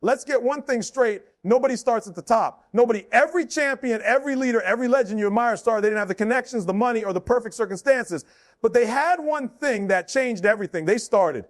Let's get one thing straight. Nobody starts at the top. Nobody, every champion, every leader, every legend you admire started. They didn't have the connections, the money, or the perfect circumstances. But they had one thing that changed everything. They started.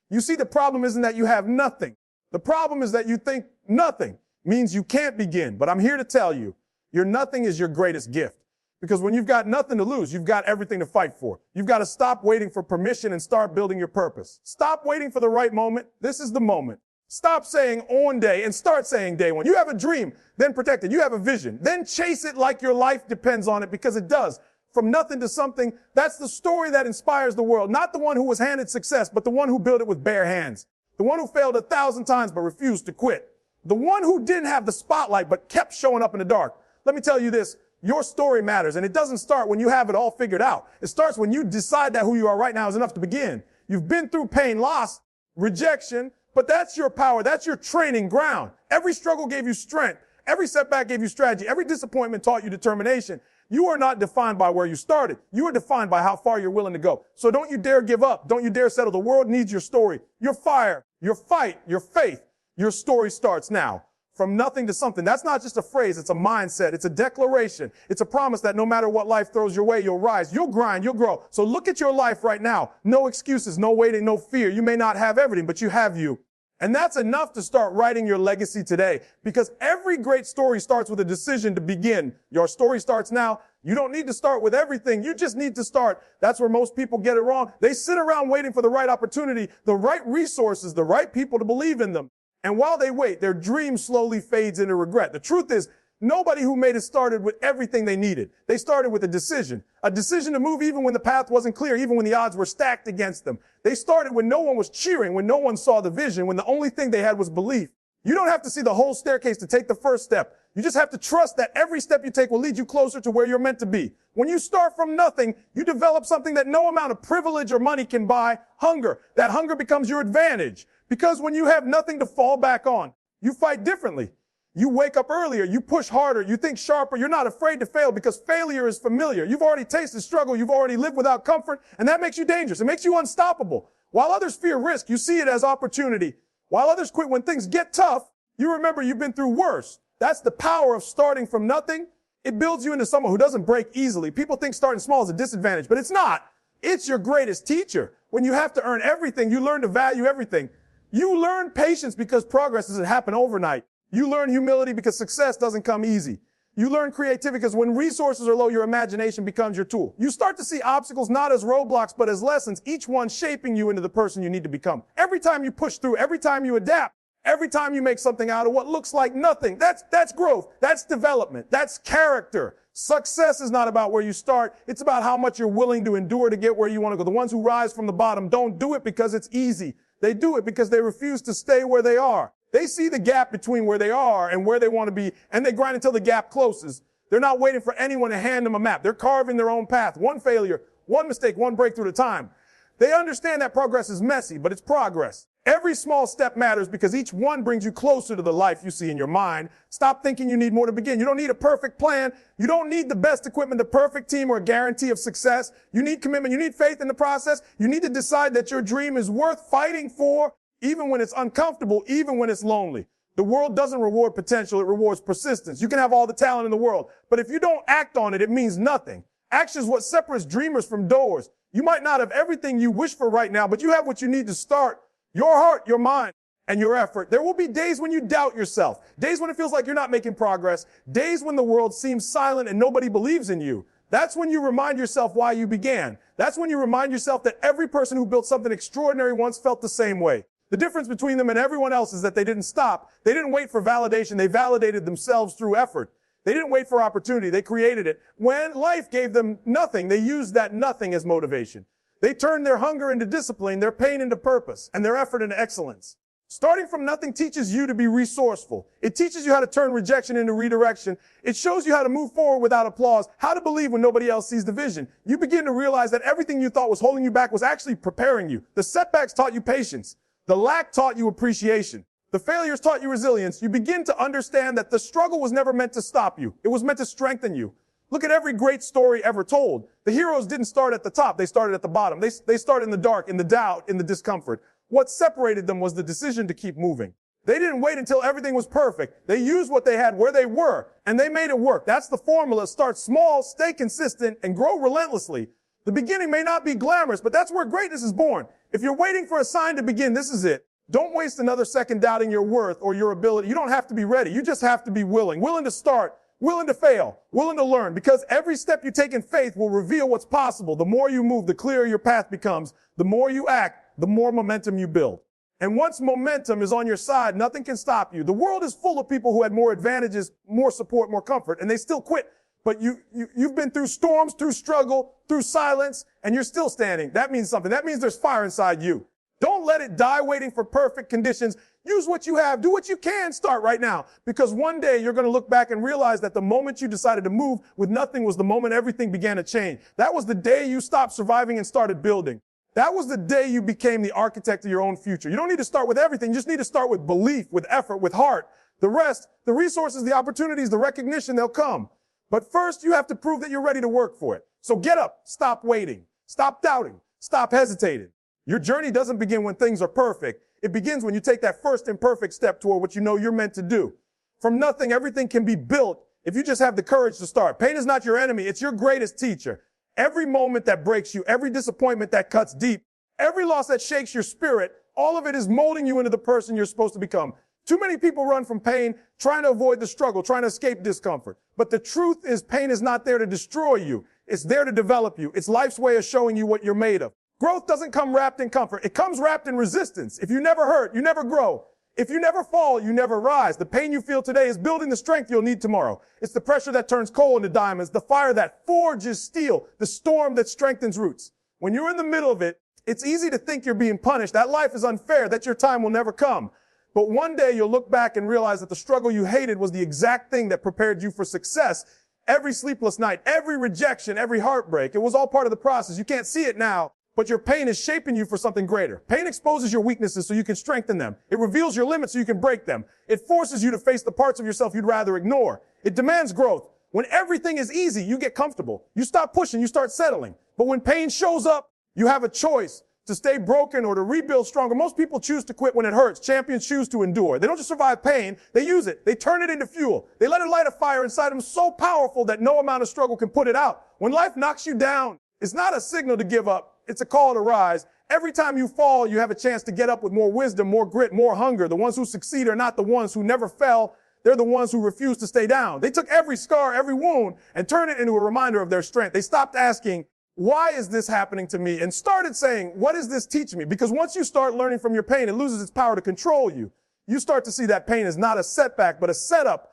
You see, the problem isn't that you have nothing. The problem is that you think nothing means you can't begin. But I'm here to tell you, your nothing is your greatest gift. Because when you've got nothing to lose, you've got everything to fight for. You've got to stop waiting for permission and start building your purpose. Stop waiting for the right moment. This is the moment. Stop saying on day and start saying day one. You have a dream, then protect it. You have a vision, then chase it like your life depends on it, because it does. From nothing to something, that's the story that inspires the world. Not the one who was handed success, but the one who built it with bare hands. The one who failed 1,000 times but refused to quit. The one who didn't have the spotlight but kept showing up in the dark. Let me tell you this. Your story matters, and it doesn't start when you have it all figured out. It starts when you decide that who you are right now is enough to begin. You've been through pain, loss, rejection, but that's your power. That's your training ground. Every struggle gave you strength. Every setback gave you strategy. Every disappointment taught you determination. You are not defined by where you started. You are defined by how far you're willing to go. So don't you dare give up. Don't you dare settle. The world needs your story, your fire, your fight, your faith. Your story starts now. From nothing to something. That's not just a phrase. It's a mindset. It's a declaration. It's a promise that no matter what life throws your way, you'll rise, you'll grind, you'll grow. So look at your life right now. No excuses, no waiting, no fear. You may not have everything, but you have you. And that's enough to start writing your legacy today, because every great story starts with a decision to begin. Your story starts now. You don't need to start with everything. You just need to start. That's where most people get it wrong. They sit around waiting for the right opportunity, the right resources, the right people to believe in them. And while they wait, their dream slowly fades into regret. The truth is, nobody who made it started with everything they needed. They started with a decision to move even when the path wasn't clear, even when the odds were stacked against them. They started when no one was cheering, when no one saw the vision, when the only thing they had was belief. You don't have to see the whole staircase to take the first step. You just have to trust that every step you take will lead you closer to where you're meant to be. When you start from nothing, you develop something that no amount of privilege or money can buy, hunger. That hunger becomes your advantage. Because when you have nothing to fall back on, you fight differently. You wake up earlier, you push harder, you think sharper, you're not afraid to fail because failure is familiar. You've already tasted struggle, you've already lived without comfort, and that makes you dangerous. It makes you unstoppable. While others fear risk, you see it as opportunity. While others quit when things get tough, you remember you've been through worse. That's the power of starting from nothing. It builds you into someone who doesn't break easily. People think starting small is a disadvantage, but it's not. It's your greatest teacher. When you have to earn everything, you learn to value everything. You learn patience because progress doesn't happen overnight. You learn humility because success doesn't come easy. You learn creativity because when resources are low, your imagination becomes your tool. You start to see obstacles not as roadblocks, but as lessons, each one shaping you into the person you need to become. Every time you push through, every time you adapt, every time you make something out of what looks like nothing, that's growth. That's development. That's character. Success is not about where you start. It's about how much you're willing to endure to get where you want to go. The ones who rise from the bottom don't do it because it's easy. They do it because they refuse to stay where they are. They see the gap between where they are and where they want to be, and they grind until the gap closes. They're not waiting for anyone to hand them a map. They're carving their own path. One failure, one mistake, one breakthrough at a time. They understand that progress is messy, but it's progress. Every small step matters because each one brings you closer to the life you see in your mind. Stop thinking you need more to begin. You don't need a perfect plan. You don't need the best equipment, the perfect team, or a guarantee of success. You need commitment. You need faith in the process. You need to decide that your dream is worth fighting for, even when it's uncomfortable, even when it's lonely. The world doesn't reward potential. It rewards persistence. You can have all the talent in the world, but if you don't act on it, it means nothing. Action is what separates dreamers from doers. You might not have everything you wish for right now, but you have what you need to start. Your heart, your mind, and your effort. There will be days when you doubt yourself, days when it feels like you're not making progress, days when the world seems silent and nobody believes in you. That's when you remind yourself why you began. That's when you remind yourself that every person who built something extraordinary once felt the same way. The difference between them and everyone else is that they didn't stop. They didn't wait for validation. They validated themselves through effort. They didn't wait for opportunity. They created it. When life gave them nothing, they used that nothing as motivation. They turned their hunger into discipline, their pain into purpose, and their effort into excellence. Starting from nothing teaches you to be resourceful. It teaches you how to turn rejection into redirection. It shows you how to move forward without applause, how to believe when nobody else sees the vision. You begin to realize that everything you thought was holding you back was actually preparing you. The setbacks taught you patience. The lack taught you appreciation. The failures taught you resilience. You begin to understand that the struggle was never meant to stop you. It was meant to strengthen you. Look at every great story ever told. The heroes didn't start at the top. They started at the bottom. They started in the dark, in the doubt, in the discomfort. What separated them was the decision to keep moving. They didn't wait until everything was perfect. They used what they had where they were, and they made it work. That's the formula. Start small, stay consistent, and grow relentlessly. The beginning may not be glamorous, but that's where greatness is born. If you're waiting for a sign to begin, this is it. Don't waste another second doubting your worth or your ability. You don't have to be ready. You just have to be willing. Willing to start, willing to fail, willing to learn, because every step you take in faith will reveal what's possible. The more you move, the clearer your path becomes. The more you act, the more momentum you build. And once momentum is on your side, nothing can stop you. The world is full of people who had more advantages, more support, more comfort, and they still quit. But you've been through storms, through struggle, through silence, and you're still standing. That means something. That means there's fire inside you. Don't let it die waiting for perfect conditions. Use what you have. Do what you can. Start right now. Because one day you're going to look back and realize that the moment you decided to move with nothing was the moment everything began to change. That was the day you stopped surviving and started building. That was the day you became the architect of your own future. You don't need to start with everything. You just need to start with belief, with effort, with heart. The rest, the resources, the opportunities, the recognition, they'll come. But first, you have to prove that you're ready to work for it. So get up, stop waiting, stop doubting, stop hesitating. Your journey doesn't begin when things are perfect. It begins when you take that first imperfect step toward what you know you're meant to do. From nothing, everything can be built if you just have the courage to start. Pain is not your enemy. It's your greatest teacher. Every moment that breaks you, every disappointment that cuts deep, every loss that shakes your spirit, all of it is molding you into the person you're supposed to become. Too many people run from pain, trying to avoid the struggle, trying to escape discomfort. But the truth is, pain is not there to destroy you. It's there to develop you. It's life's way of showing you what you're made of. Growth doesn't come wrapped in comfort. It comes wrapped in resistance. If you never hurt, you never grow. If you never fall, you never rise. The pain you feel today is building the strength you'll need tomorrow. It's the pressure that turns coal into diamonds, the fire that forges steel, the storm that strengthens roots. When you're in the middle of it, it's easy to think you're being punished, that life is unfair, that your time will never come. But one day you'll look back and realize that the struggle you hated was the exact thing that prepared you for success. Every sleepless night, every rejection, every heartbreak, it was all part of the process. You can't see it now, but your pain is shaping you for something greater. Pain exposes your weaknesses so you can strengthen them. It reveals your limits so you can break them. It forces you to face the parts of yourself you'd rather ignore. It demands growth. When everything is easy, you get comfortable. You stop pushing, you start settling. But when pain shows up, you have a choice to stay broken or to rebuild stronger. Most people choose to quit when it hurts. Champions choose to endure. They don't just survive pain, they use it. They turn it into fuel. They let it light a fire inside them so powerful that no amount of struggle can put it out. When life knocks you down, it's not a signal to give up. It's a call to rise. Every time you fall, you have a chance to get up with more wisdom, more grit, more hunger. The ones who succeed are not the ones who never fell. They're the ones who refuse to stay down. They took every scar, every wound, and turned it into a reminder of their strength. They stopped asking, why is this happening to me? And started saying, what is this teaching me? Because once you start learning from your pain, it loses its power to control you. You start to see that pain is not a setback, but a setup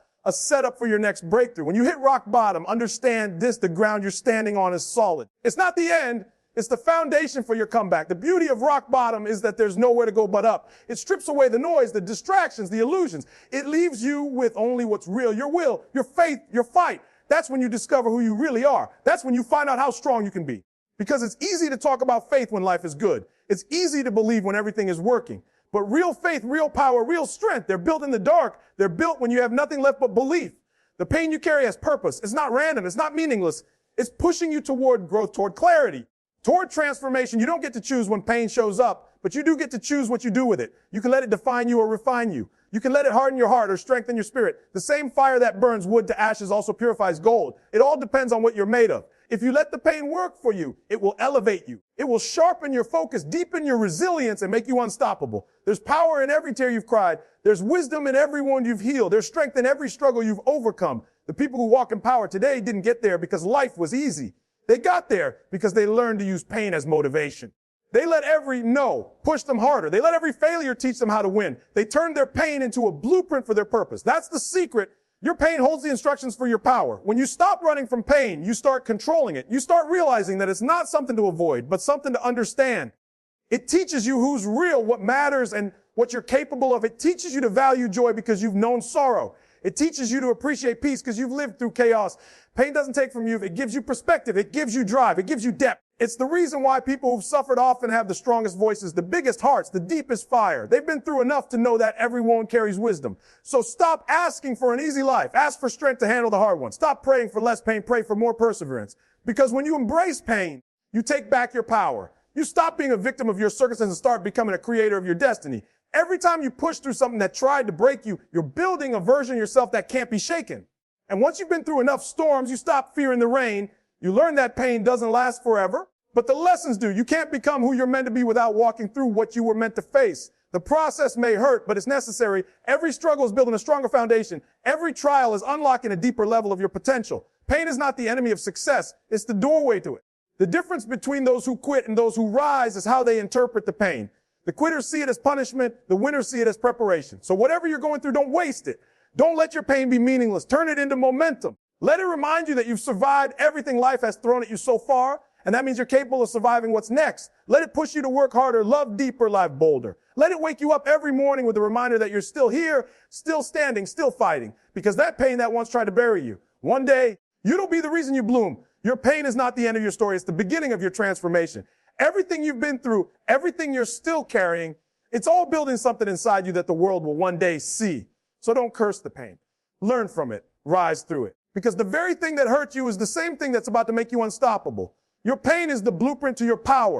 for your next breakthrough. When you hit rock bottom, understand this, the ground you're standing on is solid. It's not the end. It's the foundation for your comeback. The beauty of rock bottom is that there's nowhere to go but up. It strips away the noise, the distractions, the illusions. It leaves you with only what's real, your will, your faith, your fight. That's when you discover who you really are. That's when you find out how strong you can be. Because it's easy to talk about faith when life is good. It's easy to believe when everything is working. But real faith, real power, real strength, they're built in the dark. They're built when you have nothing left but belief. The pain you carry has purpose. It's not random. It's not meaningless. It's pushing you toward growth, toward clarity, toward transformation. You don't get to choose when pain shows up, but you do get to choose what you do with it. You can let it define you or refine you. You can let it harden your heart or strengthen your spirit. The same fire that burns wood to ashes also purifies gold. It all depends on what you're made of. If you let the pain work for you, it will elevate you. It will sharpen your focus, deepen your resilience, and make you unstoppable. There's power in every tear you've cried. There's wisdom in every wound you've healed. There's strength in every struggle you've overcome. The people who walk in power today didn't get there because life was easy. They got there because they learned to use pain as motivation. They let every no push them harder. They let every failure teach them how to win. They turned their pain into a blueprint for their purpose. That's the secret. Your pain holds the instructions for your power. When you stop running from pain, you start controlling it. You start realizing that it's not something to avoid, but something to understand. It teaches you who's real, what matters, and what you're capable of. It teaches you to value joy because you've known sorrow. It teaches you to appreciate peace because you've lived through chaos. Pain doesn't take from you. It gives you perspective. It gives you drive. It gives you depth. It's the reason why people who've suffered often have the strongest voices, the biggest hearts, the deepest fire. They've been through enough to know that every wound carries wisdom. So stop asking for an easy life. Ask for strength to handle the hard ones. Stop praying for less pain. Pray for more perseverance. Because when you embrace pain, you take back your power. You stop being a victim of your circumstances and start becoming a creator of your destiny. Every time you push through something that tried to break you, you're building a version of yourself that can't be shaken. And once you've been through enough storms, you stop fearing the rain. You learn that pain doesn't last forever, but the lessons do. You can't become who you're meant to be without walking through what you were meant to face. The process may hurt, but it's necessary. Every struggle is building a stronger foundation. Every trial is unlocking a deeper level of your potential. Pain is not the enemy of success. It's the doorway to it. The difference between those who quit and those who rise is how they interpret the pain. The quitters see it as punishment. The winners see it as preparation. So whatever you're going through, don't waste it. Don't let your pain be meaningless. Turn it into momentum. Let it remind you that you've survived everything life has thrown at you so far, and that means you're capable of surviving what's next. Let it push you to work harder, love deeper, live bolder. Let it wake you up every morning with a reminder that you're still here, still standing, still fighting, because that pain that once tried to bury you, one day, you'll be the reason you bloom. Your pain is not the end of your story. It's the beginning of your transformation. Everything you've been through, everything you're still carrying, it's all building something inside you that the world will one day see. So don't curse the pain. Learn from it. Rise through it. Because the very thing that hurt you is the same thing that's about to make you unstoppable. Your pain is the blueprint to your power.